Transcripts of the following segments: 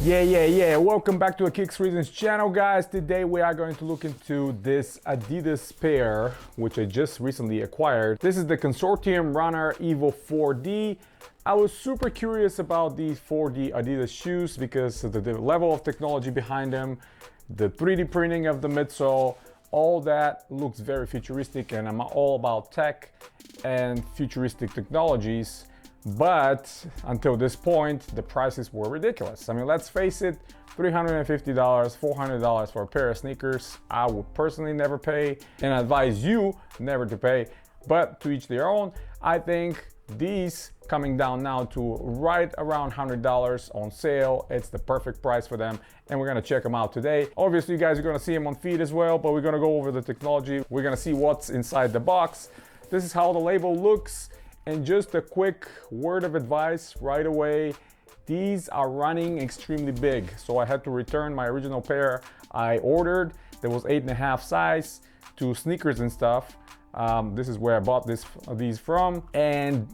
Yeah. Welcome back to a Kicks Reasons channel, guys. Today we are going to look into this Adidas pair, which I just recently acquired. This is the Consortium Runner Evo 4D. I was super curious about these 4D Adidas shoes because of the level of technology behind them, the 3D printing of the midsole, all that looks very futuristic, and I'm all about tech and futuristic technologies. But until this point, the prices were ridiculous. I mean, let's face it, $350, $400 for a pair of sneakers, I would personally never pay, and I advise you never to pay, but to each their own. I think these coming down now to right around $100 on sale, it's the perfect price for them, and we're gonna check them out today. Obviously, you guys are gonna see them on feed as well, but we're gonna go over the technology. We're gonna see what's inside the box. This is how the label looks. And just a quick word of advice right away, these are running extremely big. So I had to return my original pair I ordered. There was 8.5 size to sneakers and stuff. This is where I bought these from. And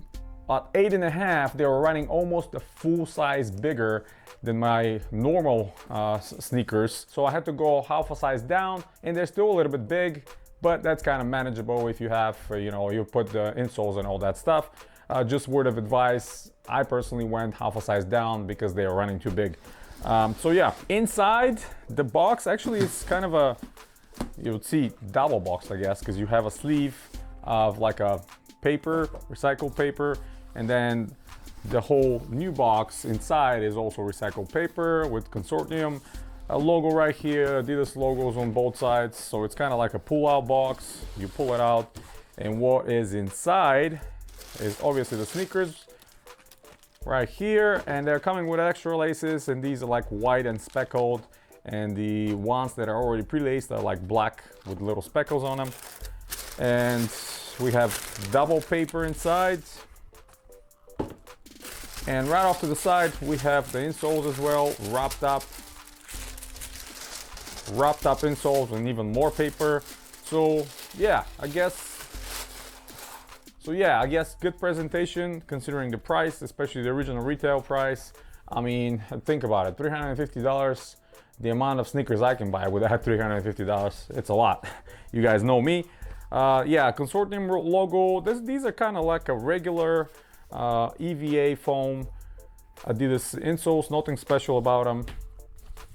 at 8.5, they were running almost a full size bigger than my normal sneakers. So I had to go half a size down, and they're still a little bit big, but that's kind of manageable if you have, you put the insoles and all that stuff. Just word of advice, I personally went half a size down because they are running too big. So yeah, inside the box actually is kind of a, you would see double box, I guess, because you have a sleeve of like a paper, recycled paper, and then the whole new box inside is also recycled paper with Consortium. A logo right here, Adidas logos on both sides, so it's kind of like a pull-out box. You pull it out, and what is inside is obviously the sneakers right here, and they're coming with extra laces, and these are like white and speckled, and the ones that are already pre-laced are like black with little speckles on them. And we have double paper inside, and right off to the side we have the insoles as well, wrapped up insoles and even more paper. So yeah, I guess good presentation considering the price, especially the original retail price. I mean, think about it, $350, the amount of sneakers I can buy with that $350, it's a lot. You guys know me. Yeah, Consortium logo. These are kind of like a regular EVA foam Adidas insoles, nothing special about them.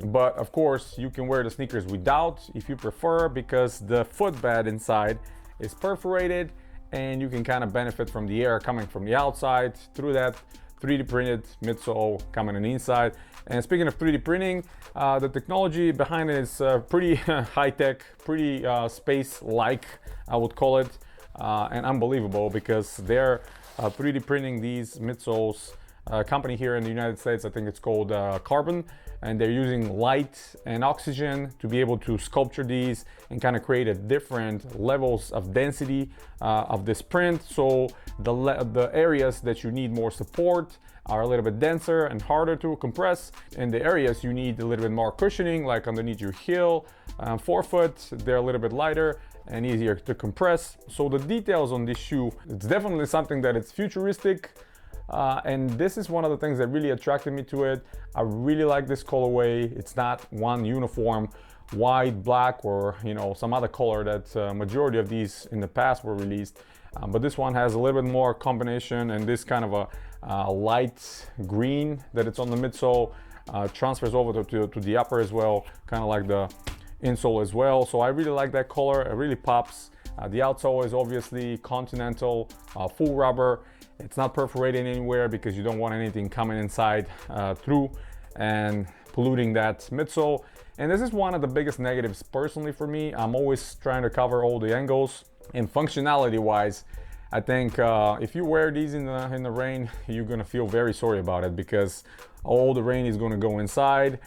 But of course, you can wear the sneakers without if you prefer, because the footbed inside is perforated and you can kind of benefit from the air coming from the outside through that 3D printed midsole coming on the inside. And speaking of 3D printing, the technology behind it is pretty high-tech, pretty space-like, I would call it, and unbelievable, because they're 3D printing these midsoles. Company here in the United States, I think it's called Carbon, and they're using light and oxygen to be able to sculpture these and kind of create a different levels of density of this print. So the areas that you need more support are a little bit denser and harder to compress, and the areas you need a little bit more cushioning, like underneath your heel, forefoot, they're a little bit lighter and easier to compress. So the details on this shoe, it's definitely something that it's futuristic. And this is one of the things that really attracted me to it. I really like this colorway. It's not one uniform white, black, or some other color that majority of these in the past were released. But this one has a little bit more combination, and this kind of a light green that it's on the midsole transfers over to the upper as well, kind of like the insole as well. So I really like that color. It really pops. The outsole is obviously Continental, full rubber. It's not perforated anywhere because you don't want anything coming inside through and polluting that midsole. And this is one of the biggest negatives personally for me. I'm always trying to cover all the angles, and functionality wise, I think if you wear these in the rain, you're gonna feel very sorry about it, because all the rain is gonna go inside.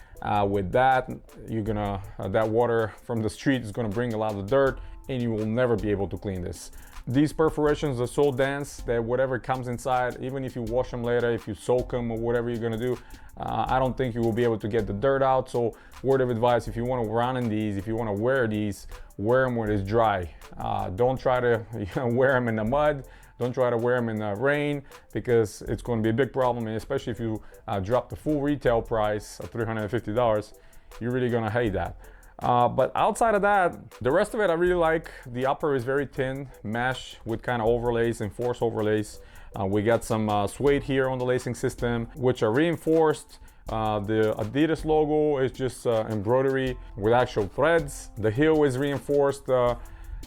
With that, that water from the street is gonna bring a lot of dirt, and you will never be able to clean this. These perforations are so dense that whatever comes inside, even if you wash them later, if you soak them or whatever you're gonna do, I don't think you will be able to get the dirt out. So word of advice, if you want to run in these, if you want to wear these, wear them when it's dry. Don't try to wear them in the mud. Don't try to wear them in the rain because it's going to be a big problem, and especially if you drop the full retail price of $350, you're really going to hate that. But outside of that, the rest of it I really like. The upper is very thin mesh with kind of overlays and force overlays. We got some suede here on the lacing system, which are reinforced. The Adidas logo is just embroidery with actual threads. The heel is reinforced,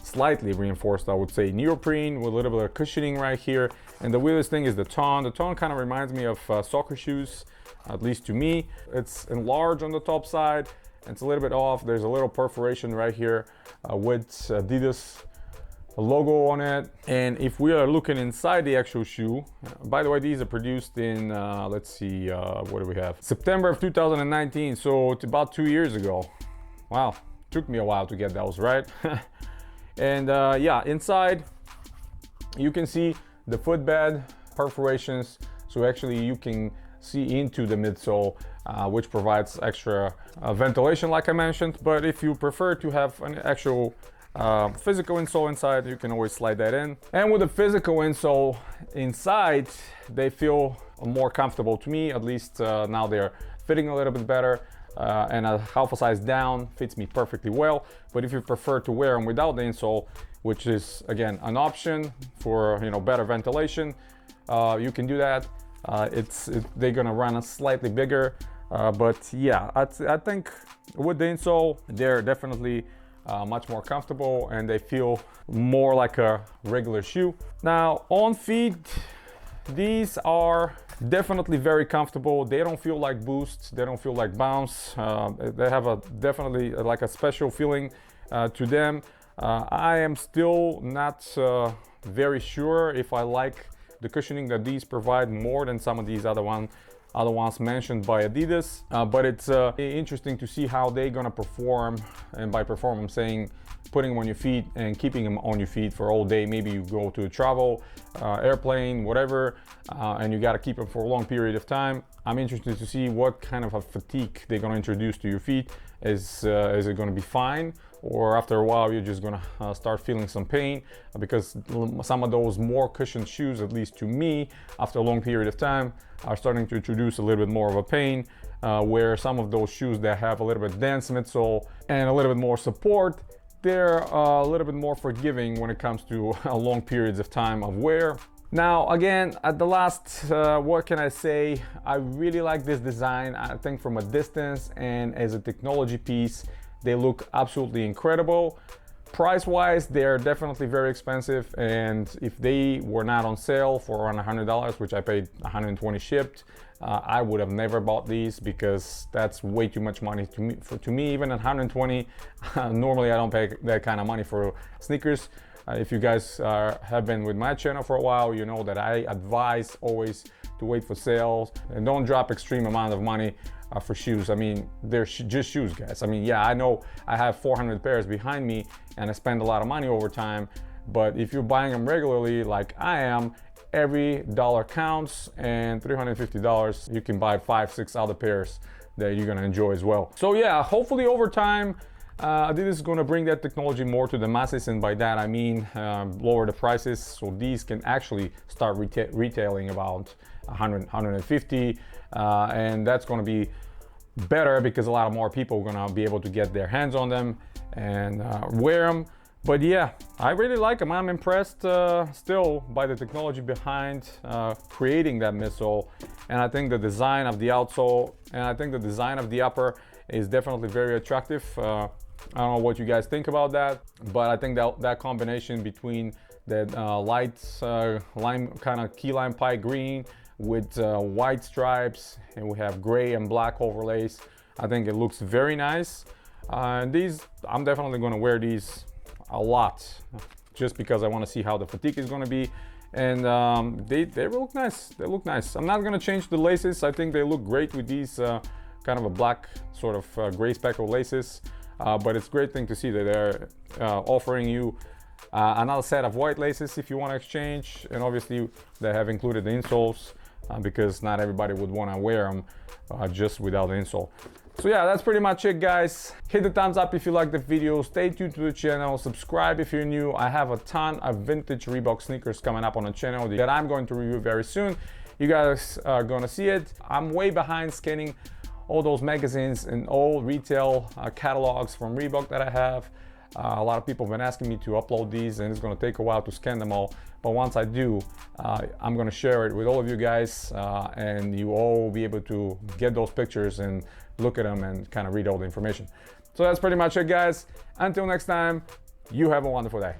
slightly reinforced, I would say, neoprene with a little bit of cushioning right here. And the weirdest thing is the tone. The tone kind of reminds me of soccer shoes, at least to me. It's enlarged on the top side. It's a little bit off. There's a little perforation right here with Adidas logo on it. And if we are looking inside the actual shoe, by the way, these are produced in let's see, what do we have, September of 2019, so it's about 2 years ago. Wow, took me a while to get those right. And yeah, inside you can see the footbed perforations, so actually you can see into the midsole, which provides extra ventilation like I mentioned. But if you prefer to have an actual physical insole inside, you can always slide that in. And with the physical insole inside, they feel more comfortable to me, at least now they're fitting a little bit better. And a half a size down fits me perfectly well. But if you prefer to wear them without the insole, which is again an option for better ventilation, you can do that. They're gonna run a slightly bigger, but yeah, I think with the insole they're definitely much more comfortable and they feel more like a regular shoe. Now on feet, these are definitely very comfortable. They don't feel like boosts, they don't feel like bounce. They have definitely like a special feeling to them. I am still not very sure if I like the cushioning that these provide more than some of these other ones mentioned by Adidas, but it's interesting to see how they're gonna perform. And by perform, I'm saying putting them on your feet and keeping them on your feet for all day. Maybe you go to travel, airplane, whatever, and you got to keep them for a long period of time. I'm interested to see what kind of a fatigue they're going to introduce to your feet. Is it going to be fine, or after a while you're just going to start feeling some pain? Because some of those more cushioned shoes, at least to me, after a long period of time, are starting to introduce a little bit more of a pain, where some of those shoes that have a little bit dense midsole and a little bit more support, they're a little bit more forgiving when it comes to long periods of time of wear. Now again, at the last, what can I say? I really like this design. I think from a distance and as a technology piece, they look absolutely incredible. Price wise, they're definitely very expensive, and if they were not on sale for around $100, which I paid $120 shipped, I would have never bought these because that's way too much money to me. Even at $120, normally I don't pay that kind of money for sneakers. If you guys have been with my channel for a while, you know that I advise always to wait for sales and don't drop extreme amount of money for shoes. I mean, they're just shoes, guys. I mean, yeah, I know I have 400 pairs behind me and I spend a lot of money over time, but if you're buying them regularly like I am, every dollar counts, and $350 you can buy 5-6 other pairs that you're gonna enjoy as well. So yeah, hopefully over time Adidas is going to bring that technology more to the masses, and by that I mean lower the prices, so these can actually start retailing about 100, 150, and that's going to be better because a lot more people are going to be able to get their hands on them and wear them. But yeah, I really like them. I'm impressed still by the technology behind creating that midsole, and I think the design of the outsole and I think the design of the upper is definitely very attractive. I don't know what you guys think about that, but I think that combination between that light lime kind of key lime pie green with white stripes, and we have gray and black overlays, I think it looks very nice. And these, I'm definitely going to wear these a lot just because I want to see how the fatigue is going to be. And they look nice. They look nice. I'm not going to change the laces. I think they look great with these kind of a black sort of gray speckled laces. But it's a great thing to see that they're offering you another set of white laces if you want to exchange. And obviously they have included the insoles because not everybody would want to wear them just without the insole. So yeah, that's pretty much it, guys. Hit the thumbs up if you like the video. Stay tuned to the channel. Subscribe if you're new. I have a ton of vintage Reebok sneakers coming up on the channel that I'm going to review very soon. You guys are gonna see it. I'm way behind scanning all those magazines and all retail catalogs from Reebok that I have. A lot of people have been asking me to upload these, and it's going to take a while to scan them all. But once I do, I'm going to share it with all of you guys, and you all will be able to get those pictures and look at them and kind of read all the information. So that's pretty much it, guys. Until next time, you have a wonderful day.